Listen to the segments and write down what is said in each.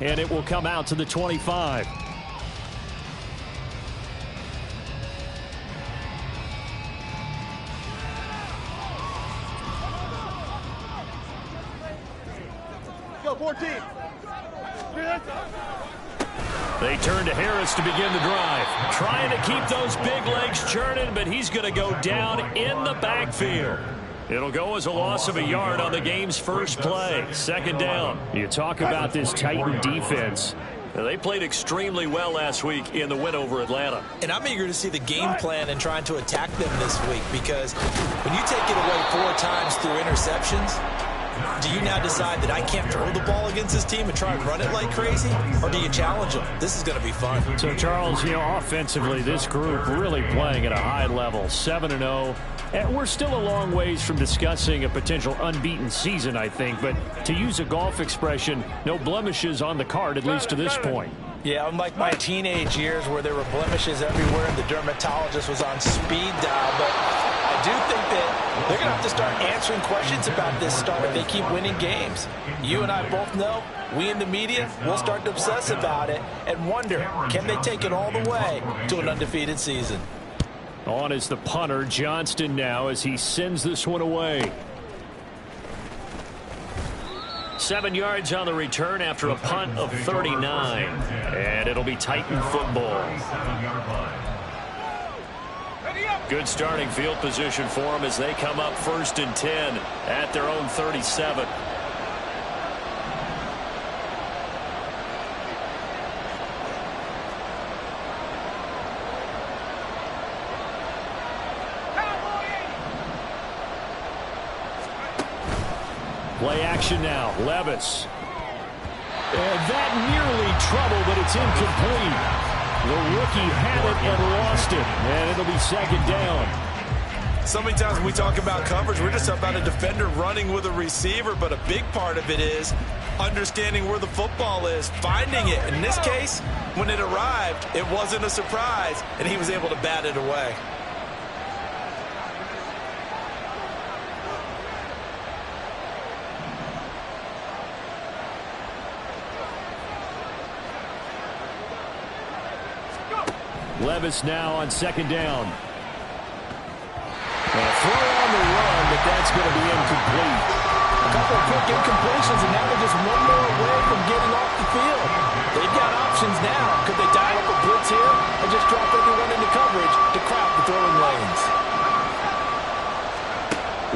and it will come out to the 25. Go 14. They turn to Harris to begin the drive. Trying to keep those big legs churning, but he's going to go down in the backfield. It'll go as a loss of a yard on the game's first play. Second down. You talk about this Titan defense. They played extremely well last week in the win over Atlanta. And I'm eager to see the game plan and trying to attack them this week, because when you take it away 4 times through interceptions, do you now decide that I can't throw the ball against this team and try and run it like crazy? Or do you challenge them? This is going to be fun. So, Charles, offensively, this group really playing at a high level, 7-0. And we're still a long ways from discussing a potential unbeaten season, I think. But to use a golf expression, no blemishes on the card, at least to this point. Yeah, unlike my teenage years where there were blemishes everywhere and the dermatologist was on speed dial. But I do think that they're going to have to start answering questions about this start if they keep winning games. You and I both know, we in the media will start to obsess about it and wonder, can they take it all the way to an undefeated season? On is the punter, Johnston, now as he sends this one away. 7 yards on the return after a punt of 39. And it'll be Titan football. Good starting field position for them as they come up 1st and 10 at their own 37. Play action now. Levis. And that nearly trouble, but it's incomplete. The rookie had it and lost it. And it'll be 2nd down. So many times when we talk about coverage, we're just about a defender running with a receiver, but a big part of it is understanding where the football is, finding it. In this case, when it arrived, it wasn't a surprise, and he was able to bat it away. Levis now on 2nd down. A throw on the run, but that's going to be incomplete. A couple of quick incompletions, and now they're just one more away from getting off the field. They've got options now. Could they dial up a blitz here and just drop everyone into coverage to crowd the throwing lanes?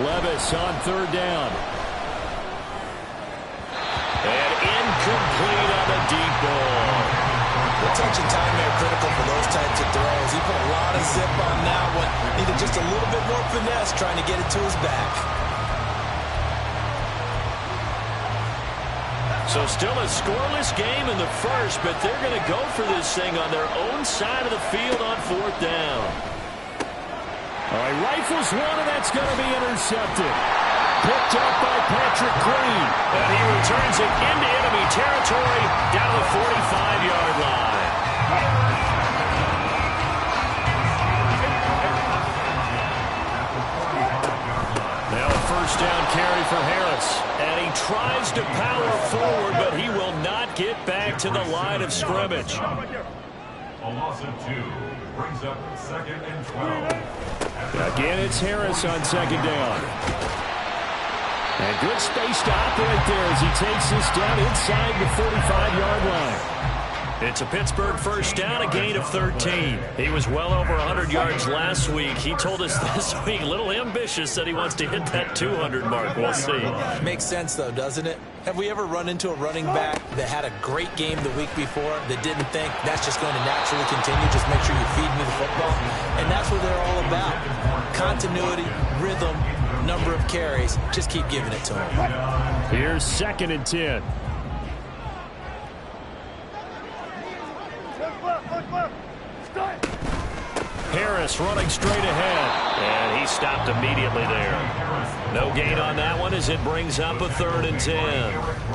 Levis on 3rd down. And incomplete on the deep ball. The touch and time are critical for those types of throws. He put a lot of zip on that one. Needed just a little bit more finesse trying to get it to his back. So still a scoreless game in the first, but they're going to go for this thing on their own side of the field on 4th down. All right, rifles one, and that's going to be intercepted. Picked up by Patrick Green. And he returns it into enemy territory down the 45-yard line. Now a 1st down carry for Harris. And he tries to power forward, but he will not get back to the line of scrimmage. A loss of 2 brings up 2nd and 12. Again, it's Harris on 2nd down. And good space to operate there as he takes this down inside the 45-yard line. It's a Pittsburgh 1st down, a gain of 13. He was well over 100 yards last week. He told us this week, a little ambitious, that he wants to hit that 200 mark. We'll see. Makes sense, though, doesn't it? Have we ever run into a running back that had a great game the week before that didn't think that's just going to naturally continue? Just make sure you feed me the football. And that's what they're all about. Continuity, rhythm, number of carries. Just keep giving it to him. Here's 2nd and 10. Harris running straight ahead, and he stopped immediately there. No gain on that one as it brings up a 3rd and 10.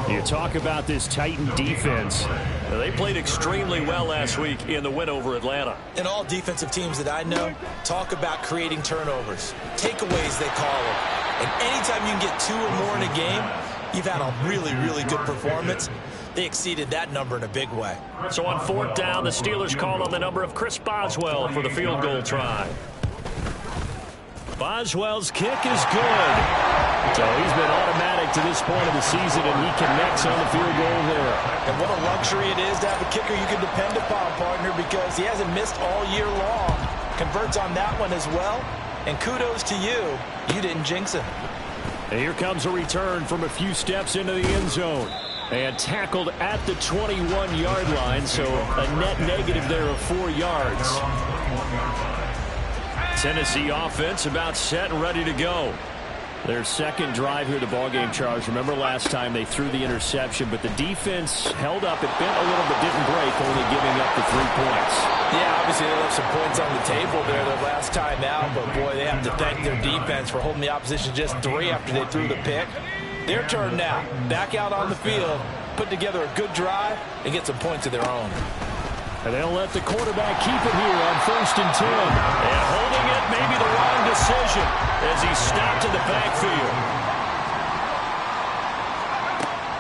You talk about this Titan defense. They played extremely well last week in the win over Atlanta. And all defensive teams that I know talk about creating turnovers. Takeaways, they call them. And anytime you can get 2 or more in a game, you've had a really, really good performance. they exceeded that number in a big way. So on 4th down, the Steelers call on the number of Chris Boswell for the field goal try. Boswell's kick is good. So he's been automatic to this point of the season, and he connects on the field goal there. And what a luxury it is to have a kicker you can depend upon, partner, because he hasn't missed all year long. Converts on that one as well. And kudos to you. You didn't jinx him. And here comes a return from a few steps into the end zone. And tackled at the 21-yard line, so a net negative there of 4 yards. Tennessee offense about set and ready to go. Their second drive here, the ballgame, Charles. Remember last time they threw the interception, but the defense held up. It bent a little but didn't break, only giving up the 3 points. Yeah, obviously they left some points on the table there their last time out, but boy, they have to thank their defense for holding the opposition just 3 after they threw the pick. Their turn now. Back out on the field, put together a good drive, and get some points of their own. And they'll let the quarterback keep it here on 1st and 10. And holding it may be the wrong decision as he's stopped in the backfield.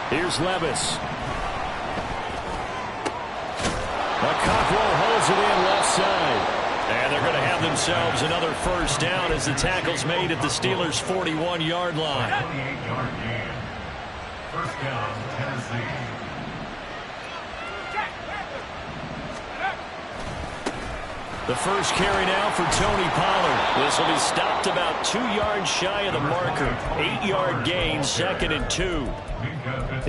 Here's Levis. Cockrell holds it in left side. And they're going to have themselves another 1st down as the tackle's made at the Steelers' 41-yard line. 28-yard gain. 1st down, Tennessee. The first carry now for Tony Pollard. This will be stopped about 2 yards shy of the marker. 8-yard gain, 2nd and 2.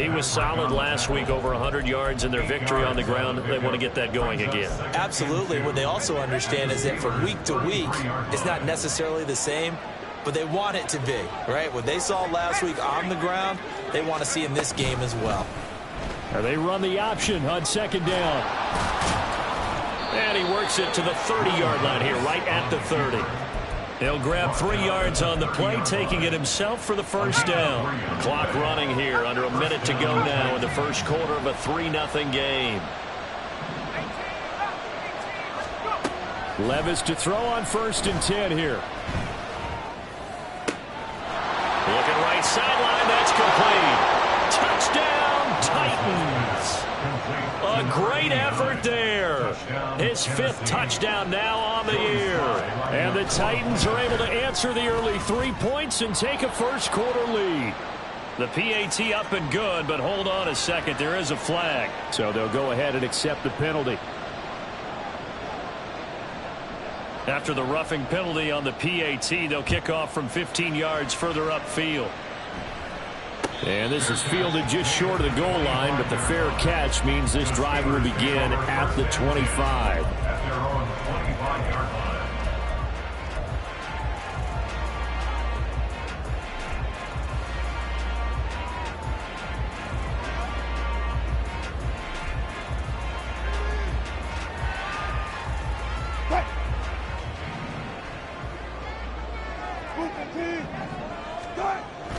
He was solid last week, over 100 yards in their victory on the ground. They want to get that going again. Absolutely. What they also understand is that from week to week, it's not necessarily the same, but they want it to be, right? What they saw last week on the ground, they want to see in this game as well. Now they run the option on 2nd down. And he works it to the 30-yard line here, right at the 30. He'll grab 3 yards on the play, taking it himself for the 1st down. Clock running here, under a minute to go now in the 1st quarter of a 3-0 game. Levis to throw on 1st and 10 here. Looking right sideline, that's complete. Touchdown, Titans. A great effort there. His 5th touchdown now on the year. And the Titans are able to answer the early 3 points and take a 1st quarter lead. The PAT up and good, but hold on a second. There is a flag. So they'll go ahead and accept the penalty. After the roughing penalty on the PAT, they'll kick off from 15 yards further upfield. And this is fielded just short of the goal line, but the fair catch means this drive will begin at the 25. At their own 25-yard line.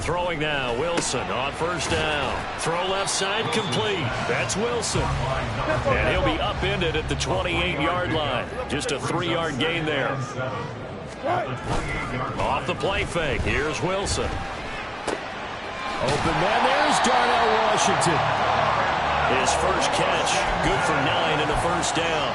Throwing now, Wilson on 1st down. Throw left side complete. That's Wilson. And he'll be upended at the 28-yard line. Just a 3-yard gain there. Off the play fake. Here's Wilson. Open man. There's Darnell Washington. His first catch. Good for 9 in the 1st down.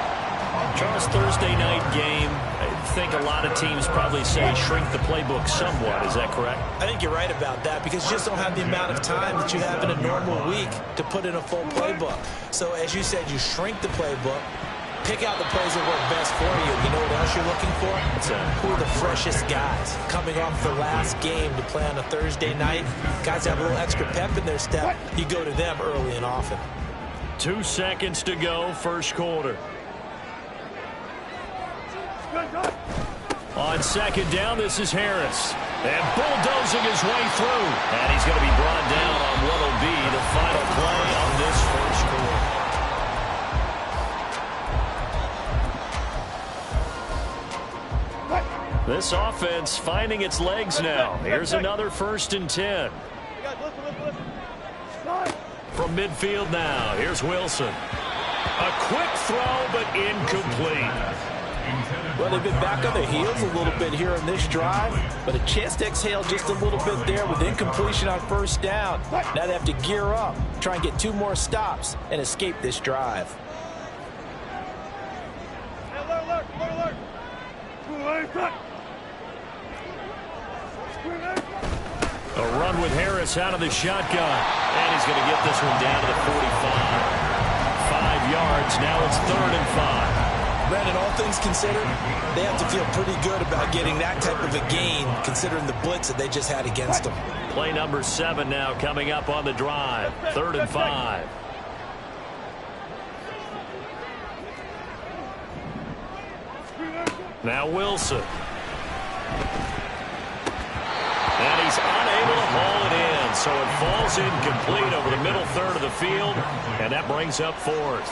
Charles, Thursday night game. I think a lot of teams probably say shrink the playbook somewhat. Is that correct? I think you're right about that because you just don't have the amount of time that you have in a normal week to put in a full playbook. So as you said, you shrink the playbook, pick out the plays that work best for you. You know what else you're looking for? Who are the freshest guys coming off the last game to play on a Thursday night? Guys have a little extra pep in their step. You go to them early and often. 2 seconds to go, 1st quarter. On 2nd down, this is Harris. And bulldozing his way through. And he's going to be brought down on what will be the final play of this 1st quarter. This offense finding its legs now. Here's another 1st and 10. From midfield now, here's Wilson. A quick throw, but incomplete. Well, they've been back on their heels a little bit here in this drive, but a chance to exhale just a little bit there with incompletion on first down. Now they have to gear up, try and get 2 more stops, and escape this drive. A run with Harris out of the shotgun. And he's going to get this one down to the 45. 5 yards. Now it's 3rd and 5. Brandon, all things considered, they have to feel pretty good about getting that type of a gain, considering the blitz that they just had against them. Play number 7 now coming up on the drive. 3rd and 5. Now Wilson. And he's unable to haul it in, so it falls incomplete over the middle third of the field, and that brings up 4th.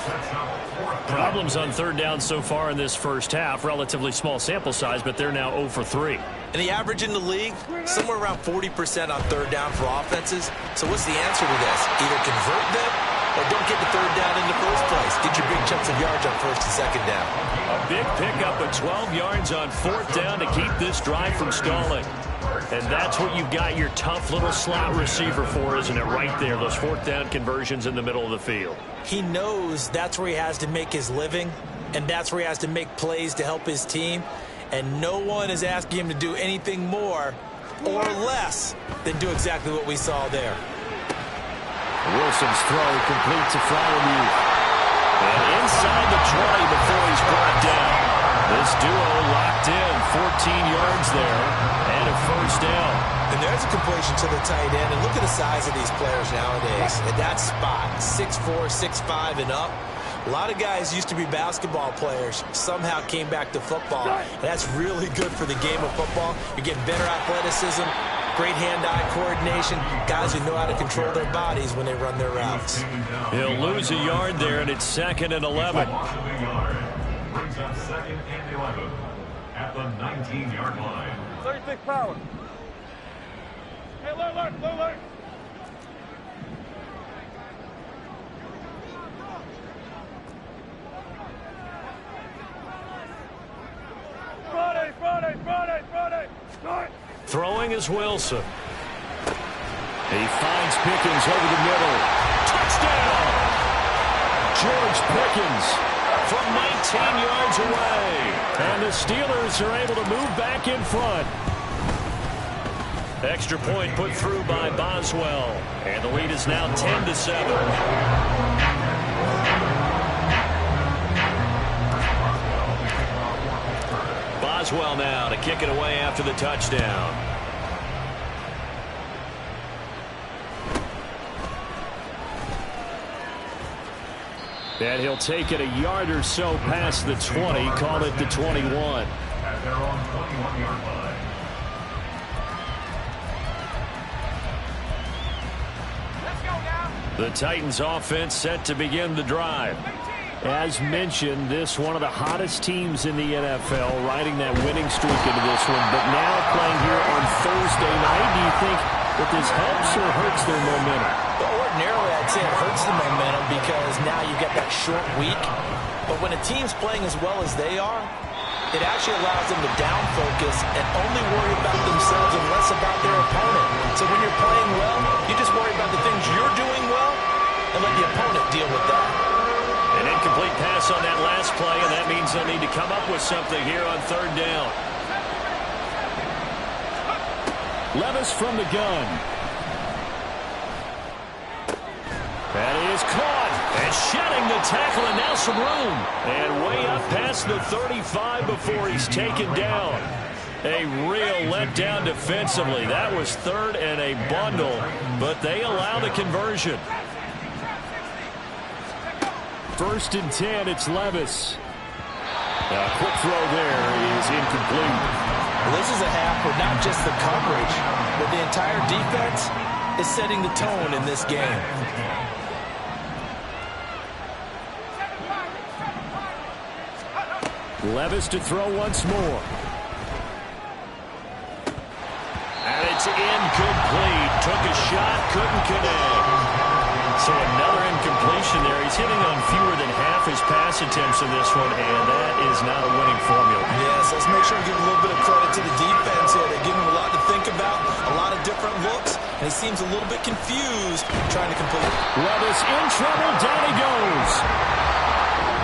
Problems on 3rd down so far in this first half. Relatively small sample size, but they're now 0 for 3. And the average in the league, somewhere around 40% on 3rd down for offenses. So what's the answer to this? Either convert them or don't get the 3rd down in the first place. Get your big chunks of yards on 1st and 2nd down. A big pickup of 12 yards on 4th down to keep this drive from stalling. And that's what you've got your tough little slot receiver for, isn't it? Right there, those 4th down conversions in the middle of the field. He knows that's where he has to make his living, and that's where he has to make plays to help his team. And no one is asking him to do anything more or less than do exactly what we saw there. Wilson's throw complete to Freiermuth. And inside the 20 before he's brought down. This duo locked in, 14 yards there, and a 1st down. And there's a completion to the tight end. And look at the size of these players nowadays. At that spot, 6'4", 6'5", and up. A lot of guys used to be basketball players, somehow came back to football. And that's really good for the game of football. You're getting better athleticism, great hand-eye coordination, guys who know how to control their bodies when they run their routes. He'll lose a yard there, and it's 2nd and 11. Brings up 2nd and 11 at the 19-yard line. 36 power. Hey, low, low. Friday. Throwing is Wilson. He finds Pickens over the middle. Touchdown! George Pickens from 19 yards away. And the Steelers are able to move back in front. Extra point put through by Boswell. And the lead is now 10-7. Boswell now to kick it away after the touchdown. And he'll take it a yard or so past the 20, call it the 21. At their own 21-yard line. Let's go now. The Titans offense set to begin the drive. As mentioned, this one of the hottest teams in the NFL, riding that winning streak into this one, but now playing here on Thursday night. Do you think that this helps or hurts their momentum? Well, ordinarily, I'd say it hurts the momentum because now you get that short week. But when a team's playing as well as they are, it actually allows them to down focus and only worry about themselves and less about their opponent. So when you're playing well, you just worry about the things you're doing well and let the opponent deal with that. An incomplete pass on that last play, and that means they'll need to come up with something here on 3rd down. Levis from the gun. That is caught. And shedding the tackle, and now some room. And way up past the 35 before he's taken down. A real letdown defensively. That was 3rd and a bundle, but they allow the conversion. 1st and 10, it's Levis. A quick throw there is incomplete. Well, this is a half where not just the coverage, but the entire defense is setting the tone in this game. Levis to throw once more. And it's incomplete. Took a shot, couldn't connect. So another incompletion there. He's hitting on fewer than half half his pass attempts in this one, and that is not a winning formula. Yes, let's make sure we give a little bit of credit to the defense here. They're giving him a lot to think about, a lot of different looks, and he seems a little bit confused trying to complete it. Levis in trouble. Down he goes.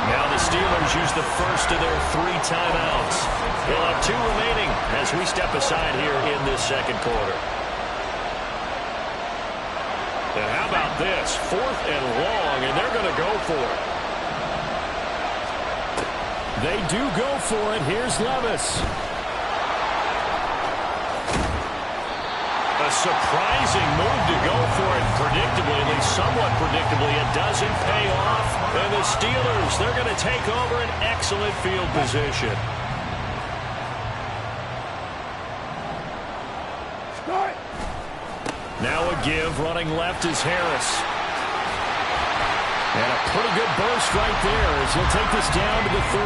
Now the Steelers use the first of their 3 timeouts. They'll have 2 remaining as we step aside here in this second quarter. And how about this? 4th and long, and they're going to go for it. They do go for it. Here's Levis. A surprising move to go for it predictably, at least somewhat predictably. It doesn't pay off. And the Steelers, they're going to take over an excellent field position. Now a give, running left is Harris. And a pretty good burst right there as he'll take this down to the 33.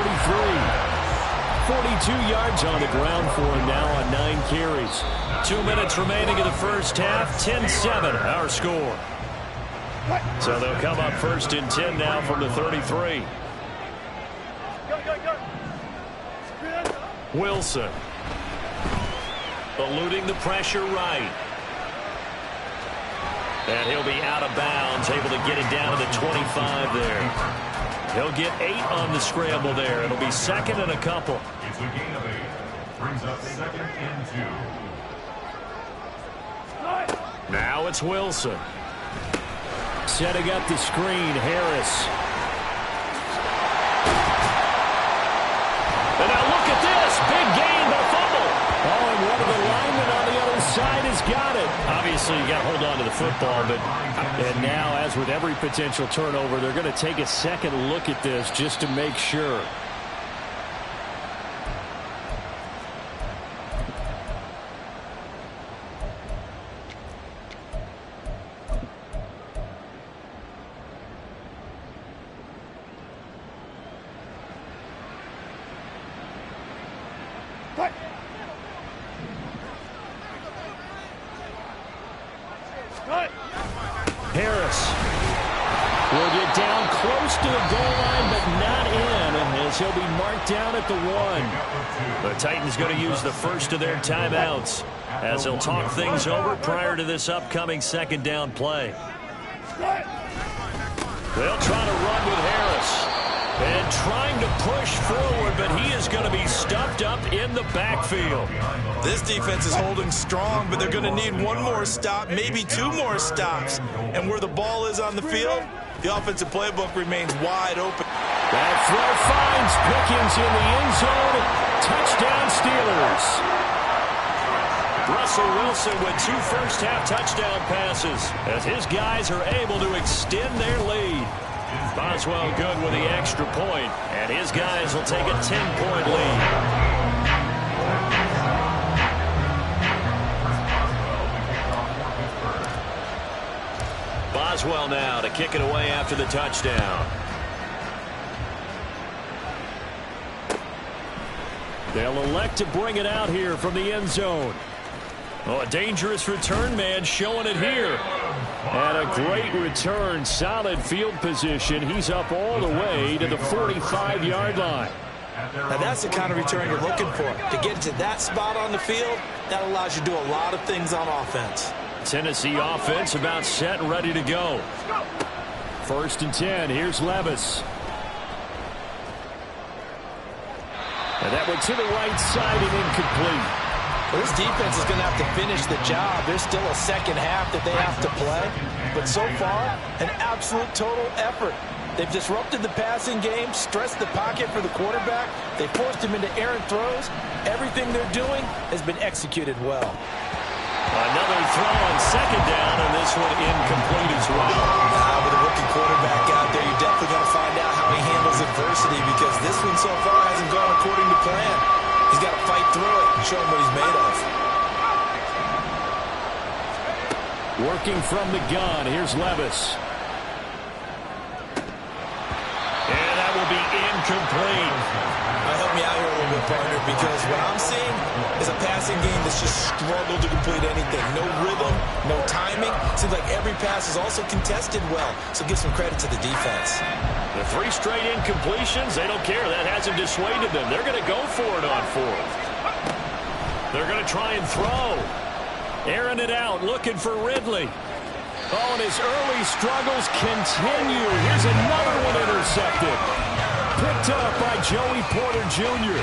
42 yards on the ground for him now on 9 carries. 2 minutes remaining in the first half. 10-7 our score. So they'll come up 1st and 10 now from the 33. Wilson. Eluding the pressure right. And he'll be out of bounds, able to get it down to the 25 there. He'll get 8 on the scramble there. It'll be 2nd and a couple. It's a gain of 8. Brings up 2nd and 2. Now it's Wilson. Setting up the screen, Harris. And now look at this. Big gain, but a fumble. Oh, and one of the linemen on the other side has got it. Obviously, you got to hold on to the football, and now, as with every potential turnover, they're going to take a second look at this just to make sure. Harris will get down close to the goal line, but not in, as he'll be marked down at the 1. The Titans going to use the first of their timeouts as they'll talk things over prior to this upcoming 2nd down play. They'll try to run with Harris. And trying to push forward, but he is going to be stuffed up in the backfield. This defense is holding strong, but they're going to need 1 more stop, maybe 2 more stops. And where the ball is on the field, the offensive playbook remains wide open. That throw finds Pickens in the end zone. Touchdown, Steelers. Russell Wilson with 2 first-half touchdown passes as his guys are able to extend their lead. Boswell good with the extra point, and his guys will take a 10-point lead. Boswell now to kick it away after the touchdown. They'll elect to bring it out here from the end zone. Oh, a dangerous return man showing it here. And a great return, solid field position. He's up all the way to the 45-yard line. Now that's the kind of return you're looking for. To get to that spot on the field, that allows you to do a lot of things on offense. Tennessee offense about set and ready to go. 1st and 10, here's Levis. And that went to the right side and incomplete. Well, this defense is going to have to finish the job. There's still a second half that they have to play. But so far, an absolute total effort. They've disrupted the passing game, stressed the pocket for the quarterback. They forced him into errant throws. Everything they're doing has been executed well. Another throw on 2nd down, and this one incomplete as well. With a rookie quarterback out there, you're definitely going to find out how he handles adversity, because this one so far hasn't gone according to plan. He's got to fight through it and show him what he's made of. Working from the gun, here's Levis. And that will be complete. Help me out here a little bit, partner, because what I'm seeing is a passing game that's just struggled to complete anything. No rhythm, no timing. Seems like every pass is also contested well, so give some credit to the defense. The 3 straight incompletions, they don't care. That hasn't dissuaded them. They're going to go for it on 4th. They're going to try and throw. Airing it out, looking for Ridley. Oh, and his early struggles continue. Here's another one intercepted. Picked up by Joey Porter Jr.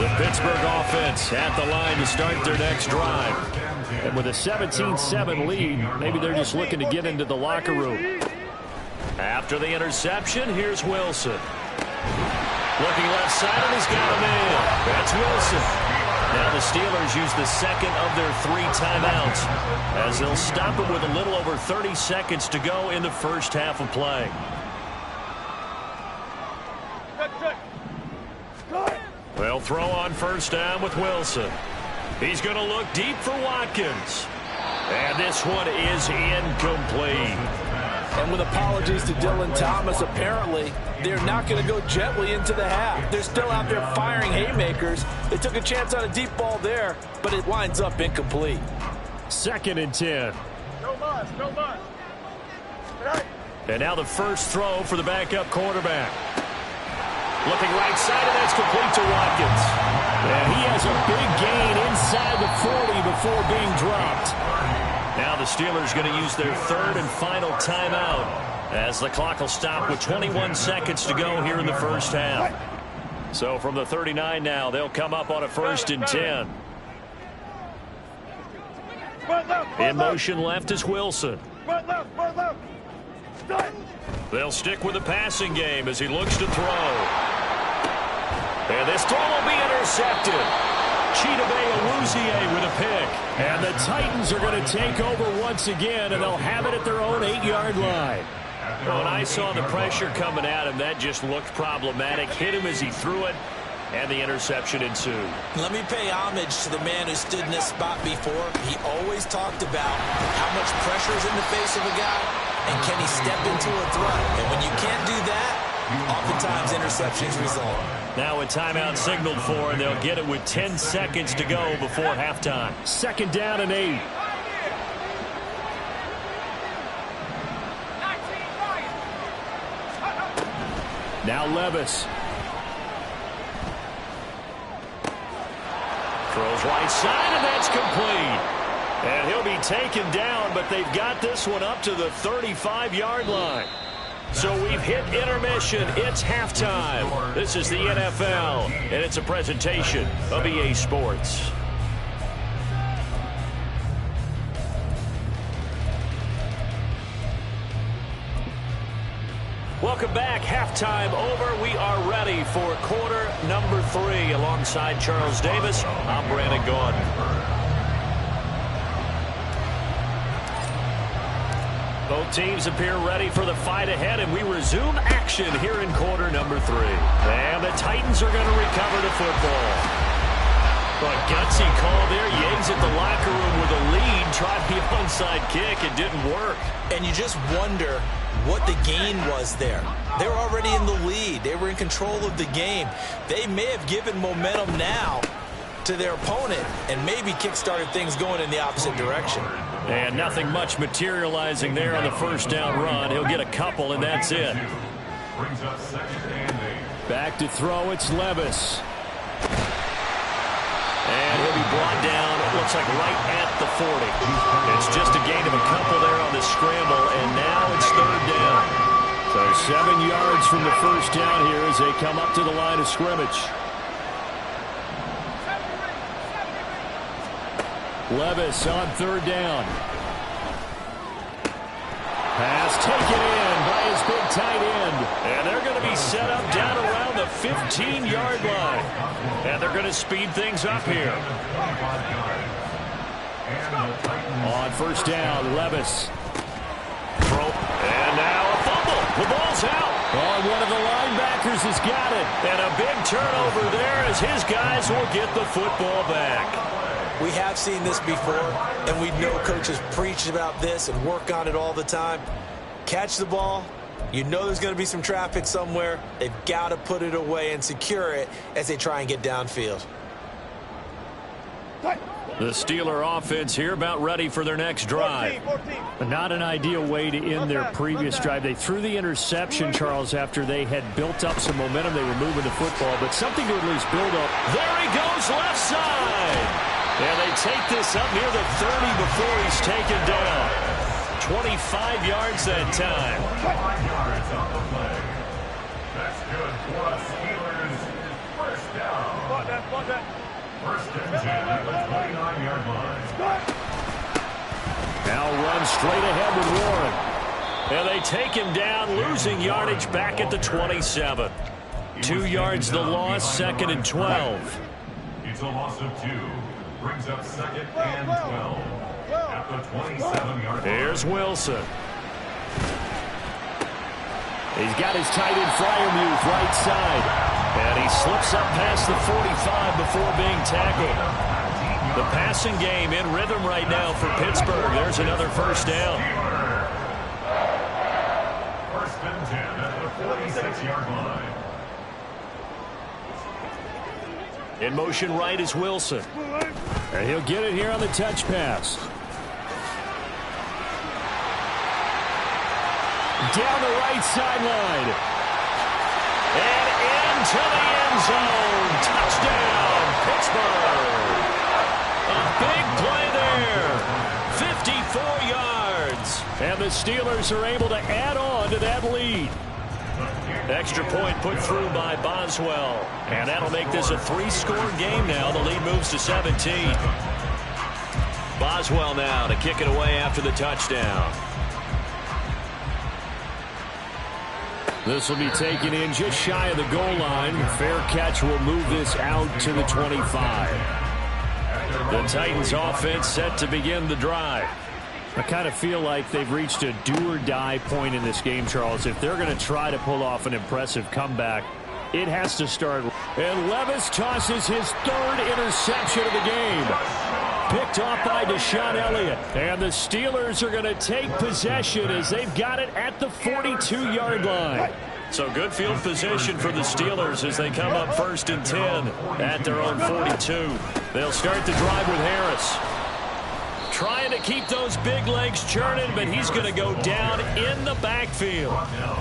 The Pittsburgh offense at the line to start their next drive. And with a 17-7 lead, maybe they're just looking to get into the locker room. After the interception, here's Wilson. Looking left side, and he's got a man. That's Wilson. Now the Steelers use the second of their 3 timeouts as they'll stop it with a little over 30 seconds to go in the first half of play. They'll throw on first down with Wilson. He's going to look deep for Watkins. And this one is incomplete. And with apologies to Dylan Thomas, apparently they're not going to go gently into the half. They're still out there firing haymakers. They took a chance on a deep ball there, but it winds up incomplete. 2nd and 10. No muss, no muss. And now the first throw for the backup quarterback. Looking right side, and that's complete to Watkins. And he has a big gain inside the 40 before being dropped. Now the Steelers going to use their 3rd and final timeout as the clock will stop with 21 seconds to go here in the first half. So from the 39 now, they'll come up on a 1st and 10. In motion left is Wilson. They'll stick with the passing game as he looks to throw. And this throw will be intercepted. Chidobe Awuzie with a pick. And the Titans are going to take over once again, and they'll have it at their own 8-yard line. When I saw the pressure coming at him, that just looked problematic. Hit him as he threw it, and the interception ensued. Let me pay homage to the man who stood in this spot before. He always talked about how much pressure is in the face of a guy, and can he step into a threat. And when you can't do that, oftentimes interceptions result. Now a timeout signaled for, and they'll get it with 10 seconds to go before halftime. 2nd down and 8. Now Levis. Throws right side, and that's complete. And he'll be taken down, but they've got this one up to the 35-yard line. So we've hit intermission. It's halftime. This is the NFL, and it's a presentation of EA Sports. Welcome back. Halftime over. We are ready for quarter number 3. Alongside Charles Davis, I'm Brandon Gaudin. Both teams appear ready for the fight ahead, and we resume action here in quarter number 3. And the Titans are going to recover the football. But gutsy call there. You exit the locker room with a lead. Tried the onside kick. It didn't work. And you just wonder what the gain was there. They were already in the lead. They were in control of the game. They may have given momentum now to their opponent and maybe kick-started things going in the opposite direction. And nothing much materializing there on the first down run. He'll get a couple, and that's it. Back to throw, it's Levis. And he'll be brought down, it looks like right at the 40. It's just a gain of a couple there on the scramble, and now it's 3rd down. So 7 yards from the first down here as they come up to the line of scrimmage. Levis on 3rd down. Pass taken in by his big tight end. And they're going to be set up down around the 15-yard line. And they're going to speed things up here. On first down, Levis. Throw. And now a fumble. The ball's out. Oh, one of the linebackers has got it. And a big turnover there as his guys will get the football back. We have seen this before, and we know coaches preach about this and work on it all the time. Catch the ball, You know there's going to be some traffic somewhere. They've got to put it away and secure it as they try and get downfield. The Steeler offense here about ready for their next drive. Not an ideal way to end their previous drive. They threw the interception, Charles, after they had built up some momentum. They were moving the football, but something to at least build up. There he goes, left side. And they take this up near the 30 before he's taken down. 25 yards that time. 5 yards on the play. That's good for the Steelers. First down. Spot that. First and 10 at the 29-yard line. Now run straight ahead with Warren. And they take him down, losing yardage back at the 27. 2 yards the loss, second and 12. It's a loss of 2. Brings up second and 12. At the 27-yard line. Here's Wilson. He's got his tight end Freiermuth right side. And he slips up past the 45 before being tackled. The passing game in rhythm right now for Pittsburgh. There's another first down. First and 10 at the 46-yard line. In motion right is Wilson. And he'll get it here on the touch pass. Down the right sideline. And into the end zone. Touchdown, Pittsburgh. A big play there. 54 yards. And the Steelers are able to add on to that lead. Extra point put through by Boswell. And that'll make this a 3-score game now. The lead moves to 17. Boswell now to kick it away after the touchdown. This will be taken in just shy of the goal line. Fair catch will move this out to the 25. The Titans offense set to begin the drive. I kind of feel like they've reached a do-or-die point in this game, Charles. If they're going to try to pull off an impressive comeback, it has to start. And Levis tosses his 3rd interception of the game. Picked off by Deshaun Elliott. And the Steelers are going to take possession as they've got it at the 42-yard line. So good field position for the Steelers as they come up 1st and 10 at their own 42. They'll start the drive with Harris. Trying to keep those big legs churning, but he's going to go down in the backfield.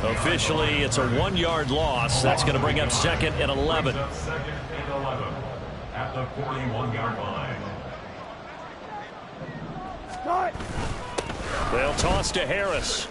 Officially, it's a 1-yard loss. That's going to bring up 2nd and 11. Second and 11 at the 41-yard line. They'll toss to Harris.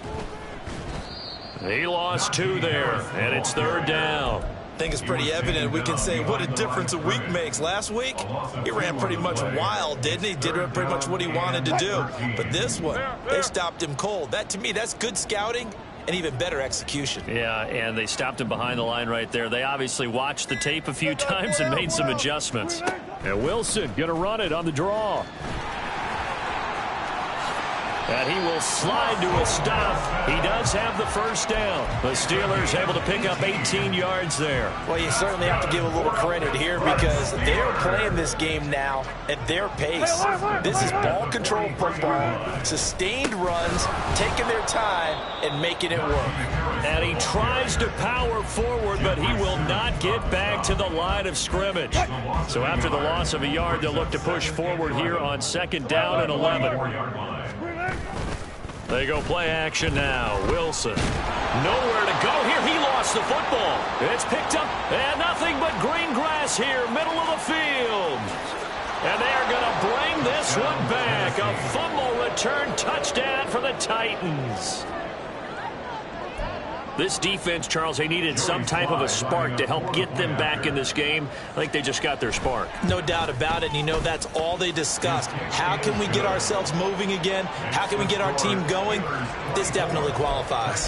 He lost 2 there, and it's 3rd down. I think it's pretty evident. We can say what a difference a week makes. Last week, he ran pretty much wild, didn't he? Did pretty much what he wanted to do. But this one, they stopped him cold. That, to me, that's good scouting and even better execution. Yeah, and they stopped him behind the line right there. They obviously watched the tape a few times and made some adjustments. And Wilson going to run it on the draw. And he will slide to a stop. He does have the first down. The Steelers able to pick up 18 yards there. Well, you certainly have to give a little credit here because they're playing this game now at their pace. This is ball control football, sustained runs, taking their time and making it work. And he tries to power forward, but he will not get back to the line of scrimmage. So after the loss of a yard, they'll look to push forward here on 2nd down and 11. They go play action now. Wilson. Nowhere to go here. He lost the football. It's picked up. And nothing but green grass here, middle of the field. And they're going to bring this one back. A fumble return touchdown for the Titans. This defense, Charles, they needed some type of a spark to help get them back in this game. I think they just got their spark. No doubt about it. And you know, that's all they discussed. How can we get ourselves moving again? How can we get our team going? This definitely qualifies.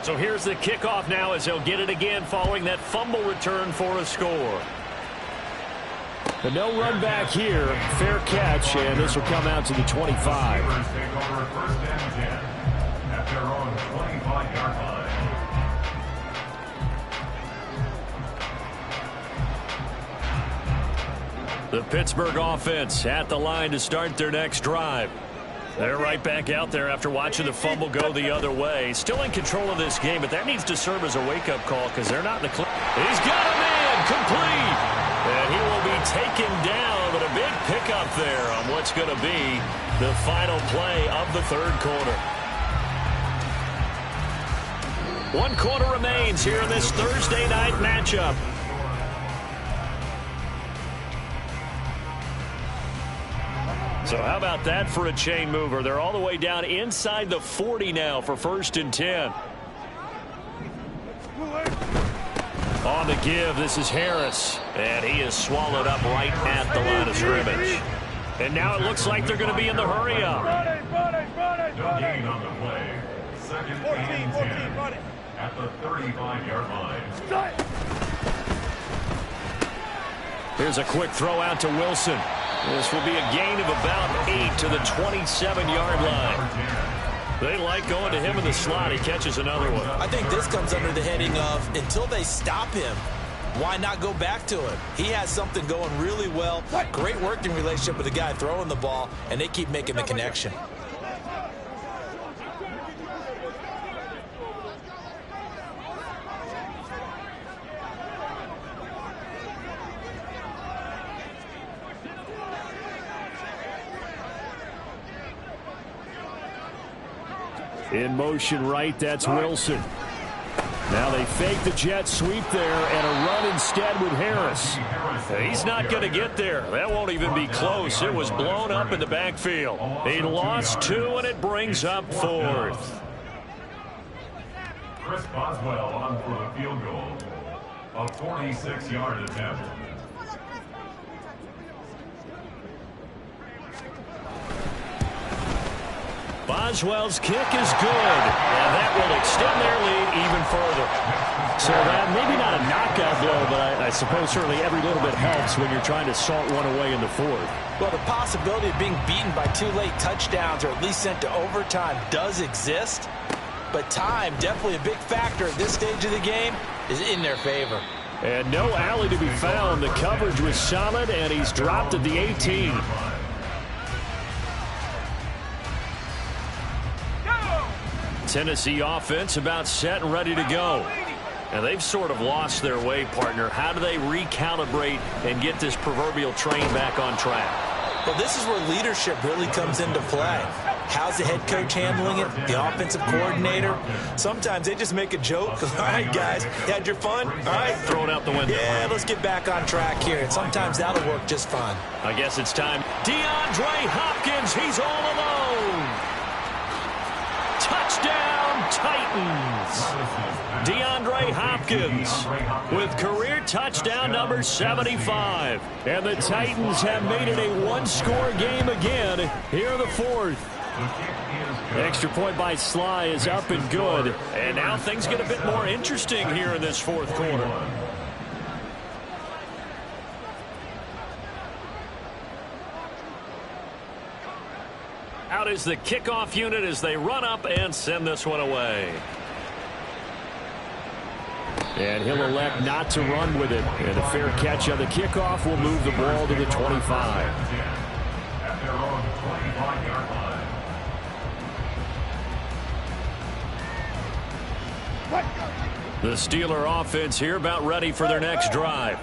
So here's the kickoff now as they'll get it again following that fumble return for a score. But no run back here. Fair catch, and this will come out to the 25. The Pittsburgh offense at the line to start their next drive. They're right back out there after watching the fumble go the other way. Still in control of this game, but that needs to serve as a wake-up call because they're not in the clear. He's got a man complete. And he will be taken down, but a big pickup there on what's going to be the final play of the third quarter. 1 quarter remains here in this Thursday night matchup. So how about that for a chain mover? They're all the way down inside the 40 now for 1st and 10. On the give, this is Harris. And he is swallowed up right at the line of scrimmage. And now it looks like they're going to be in the hurry up. No gain on the play. 2nd and 10 at the 35-yard line. Here's a quick throw out to Wilson. This will be a gain of about 8 to the 27-yard line. They like going to him in the slot. He catches another one. I think this comes under the heading of until they stop him, why not go back to him? He has something going really well. Great working relationship with the guy throwing the ball, and they keep making the connection. In motion right, that's Wilson. Now they fake the jet sweep there and a run instead with Harris. He's not going to get there. That won't even be close. It was blown up in the backfield. He lost 2, and it brings up 4th. Chris Boswell on for the field goal. A 46-yard attempt. Boswell's kick is good, and that will extend their lead even further. So that maybe not a knockout blow, but I suppose certainly every little bit helps when you're trying to salt one away in the 4th. Well, the possibility of being beaten by 2 late touchdowns or at least sent to overtime does exist, but time, definitely a big factor at this stage of the game, is in their favor. And no alley to be found. The coverage was solid, and he's dropped at the 18. Tennessee offense about set and ready to go. And they've sort of lost their way, partner. How do they recalibrate and get this proverbial train back on track? Well, this is where leadership really comes into play. How's the head coach handling it? The offensive coordinator? Sometimes they just make a joke. All right, guys, you had your fun? All right. Throw it out the window. Yeah, let's get back on track here. And sometimes that'll work just fine. I guess it's time. DeAndre Hopkins, he's all alone. Touchdown, Titans. DeAndre Hopkins with career touchdown number 75. And the Titans have made it a one-score game again here in the 4th. Extra point by Sly is up and good. And now things get a bit more interesting here in this 4th quarter. Out is the kickoff unit as they run up and send this one away. And he'll elect not to run with it. And a fair catch on the kickoff will move the ball to the 25. At their own 25-yard line. The Steeler offense here about ready for their next drive.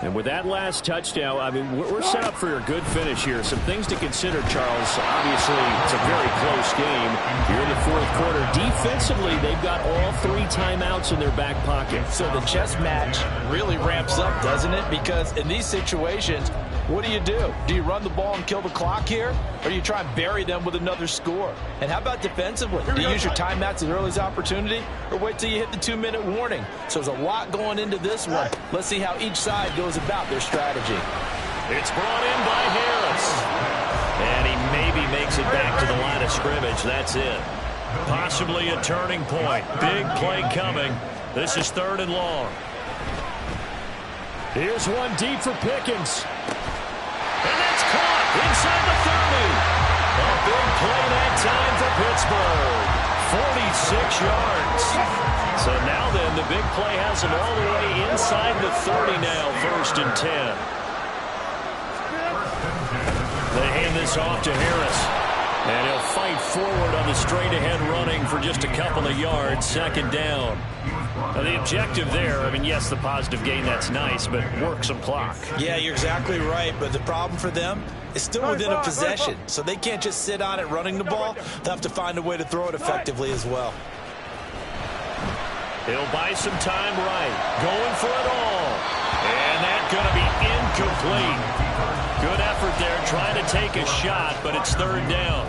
And with that last touchdown, I mean, we're set up for a good finish here. Some things to consider, Charles. Obviously, it's a very close game. Here in the 4th quarter, defensively, they've got all 3 timeouts in their back pocket. So the chess match really ramps up, doesn't it? Because in these situations, what do? Do you run the ball and kill the clock here? Or do you try and bury them with another score? And how about defensively? Do you use your timeouts as early as opportunity? Or wait till you hit the 2-minute warning? So there's a lot going into this one. Let's see how each side goes about their strategy. It's brought in by Harris. And he maybe makes it back to the line of scrimmage. That's it. Possibly a turning point. Big play coming. This is 3rd and long. Here's one deep for Pickens. And that's caught inside the 30. A big play that time for Pittsburgh. 46 yards. So now then, the big play has them all the way inside the 30 now, 1st and 10. They hand this off to Harris. And he'll fight forward on the straight-ahead running for just a couple of yards. Second down. Now, the objective there, I mean, yes, the positive gain, that's nice, but work some clock. Yeah, you're exactly right. But the problem for them is still within a possession. So they can't just sit on it running the ball. They'll have to find a way to throw it effectively as well. He'll buy some time right. Going for it all. And that's going to be incomplete. Good effort there, trying to take a shot, but it's third down.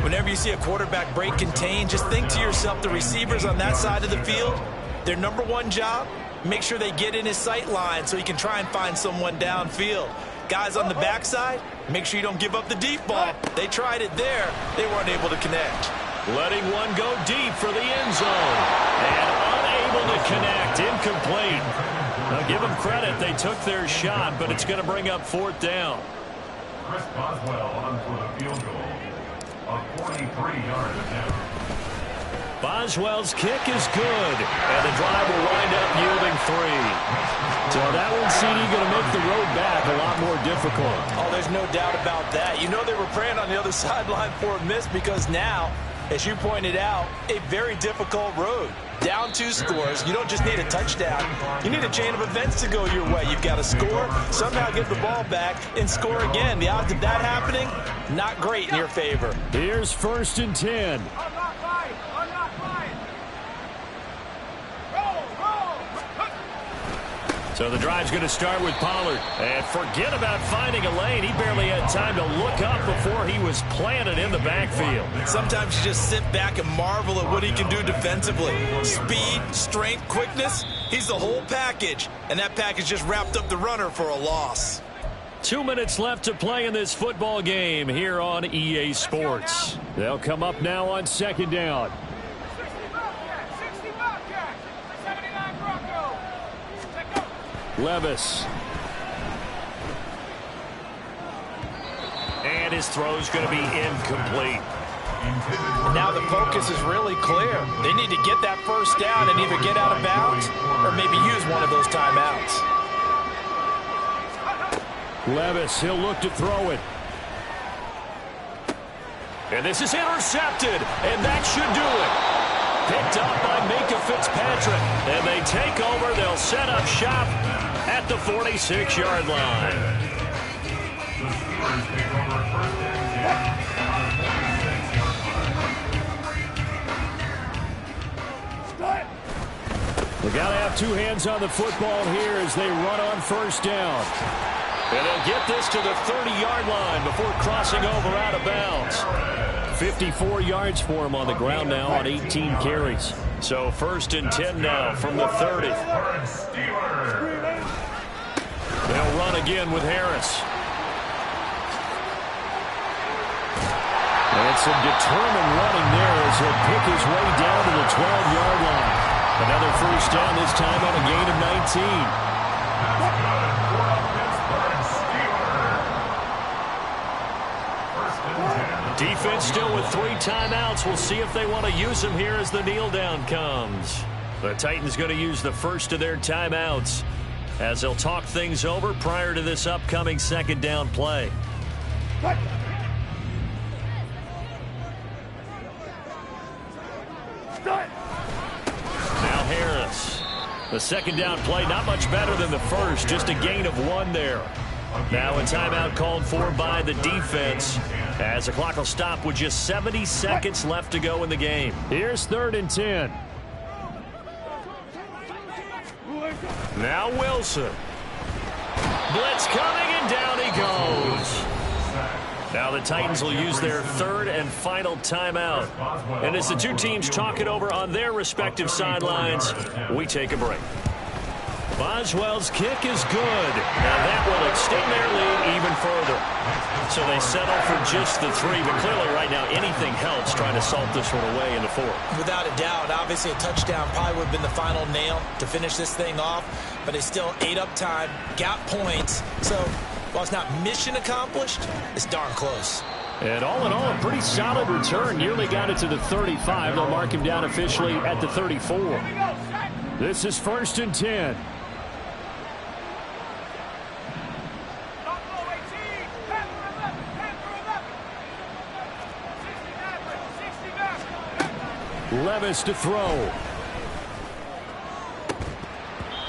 Whenever you see a quarterback break contain, just think to yourself, the receivers on that side of the field, their number one job, make sure they get in his sight line so he can try and find someone downfield. Guys on the backside, make sure you don't give up the deep ball. They tried it there. They weren't able to connect. Letting one go deep for the end zone. And unable to connect. Incomplete. Now give them credit. They took their shot, but it's going to bring up fourth down. Chris Boswell on for the field goal. A 43-yard attempt. Boswell's kick is good. And the drive will wind up yielding 3. So that one, CD, going to make the road back a lot more difficult. Oh, there's no doubt about that. You know they were praying on the other sideline for a miss because now, as you pointed out, a very difficult road. Down 2 scores. You don't just need a touchdown. You need a chain of events to go your way. You've got to score, somehow get the ball back, and score again. The odds of that happening, not great in your favor. Here's first and 10. I'm not fine. I'm not fine. Roll, roll. So the drive's going to start with Pollard. And forget about finding a lane. He barely had time to look up before he was planted in the backfield. Sometimes you just sit back and marvel at what he can do defensively. Speed, strength, quickness, he's the whole package. And that package just wrapped up the runner for a loss. 2 minutes left to play in this football game here on EA Sports. They'll come up now on second down. 60 Bobcats. 79 Broncos. Let go. Levis. And his throw's going to be incomplete. Now the focus is really clear. They need to get that first down and either get out of bounds or maybe use one of those timeouts. Levis, he'll look to throw it. And this is intercepted, and that should do it. Picked up by Minkah Fitzpatrick. And they take over. They'll set up shop at the 46-yard line. We got to have 2 hands on the football here as they run on first down. And they'll get this to the 30-yard line before crossing over out of bounds. 54 yards for him on the ground now on 18 carries. So first and 10 now from the 30. They'll run again with Harris. And some determined running there as he'll pick his way down to the 12-yard line. Another first down, this time on a gain of 19. Defense still with 3 timeouts. We'll see if they want to use them here as the kneel down comes. The Titans going to use the first of their timeouts as they'll talk things over prior to this upcoming second down play. Now Harris. The second down play, not much better than the first, just a gain of 1 there. Now a timeout called for by the defense as the clock will stop with just 70 seconds left to go in the game. Here's third and 10. Now Wilson. Blitz coming, and down he goes. Now the Titans will use their third and final timeout. And as the 2 teams talk it over on their respective sidelines, we take a break. Boswell's kick is good. Now that will extend their lead even further. So they settle for just the 3, but clearly right now anything helps trying to salt this one away in the 4th. Without a doubt, obviously a touchdown probably would have been the final nail to finish this thing off, but they still ate up time, got points. So while it's not mission accomplished, it's darn close. And all in all, a pretty solid return. Nearly got it to the 35. They'll mark him down officially at the 34. This is first and 10. Levis to throw.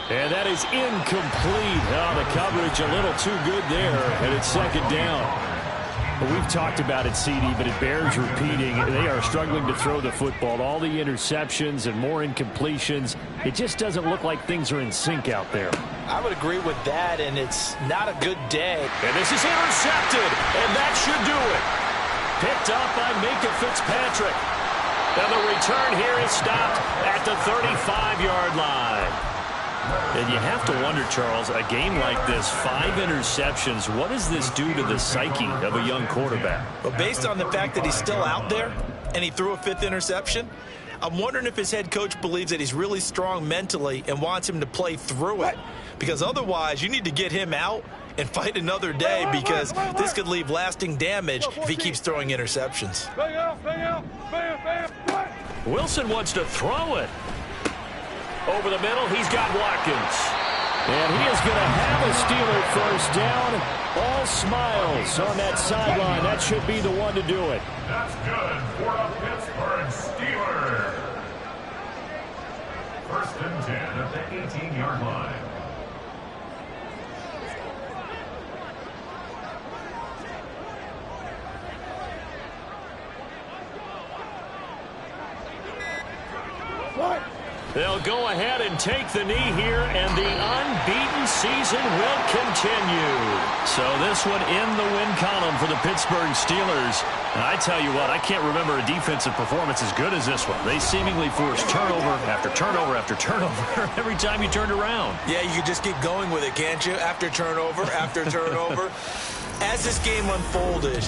And that is incomplete. Oh, the coverage a little too good there, and it's second down. We've talked about it, CD, but it bears repeating. They are struggling to throw the football. All the interceptions and more incompletions. It just doesn't look like things are in sync out there. I would agree with that, and it's not a good day. And this is intercepted, and that should do it. Picked up by Minkah Fitzpatrick. And the return here is stopped at the 35-yard line. And you have to wonder, Charles, a game like this, 5 interceptions, what does this do to the psyche of a young quarterback? Well, based on the fact that he's still out there and he threw a 5th interception, I'm wondering if his head coach believes that he's really strong mentally and wants him to play through it. Because otherwise, you need to get him out and fight another day, because this could leave lasting damage if he keeps throwing interceptions. Wilson wants to throw it. Over the middle, he's got Watkins. And he is going to have a Steeler first down. All smiles on that sideline. That should be the one to do it. That's good for a Pittsburgh Steeler. 1st and 10 at the 18-yard line. They'll go ahead and take the knee here, and the unbeaten season will continue. So this one in the win column for the Pittsburgh Steelers. And I tell you what, I can't remember a defensive performance as good as this one. They seemingly forced turnover after turnover after turnover every time you turned around. Yeah, you could just keep going with it, can't you? After turnover, after turnover. As this game unfolded,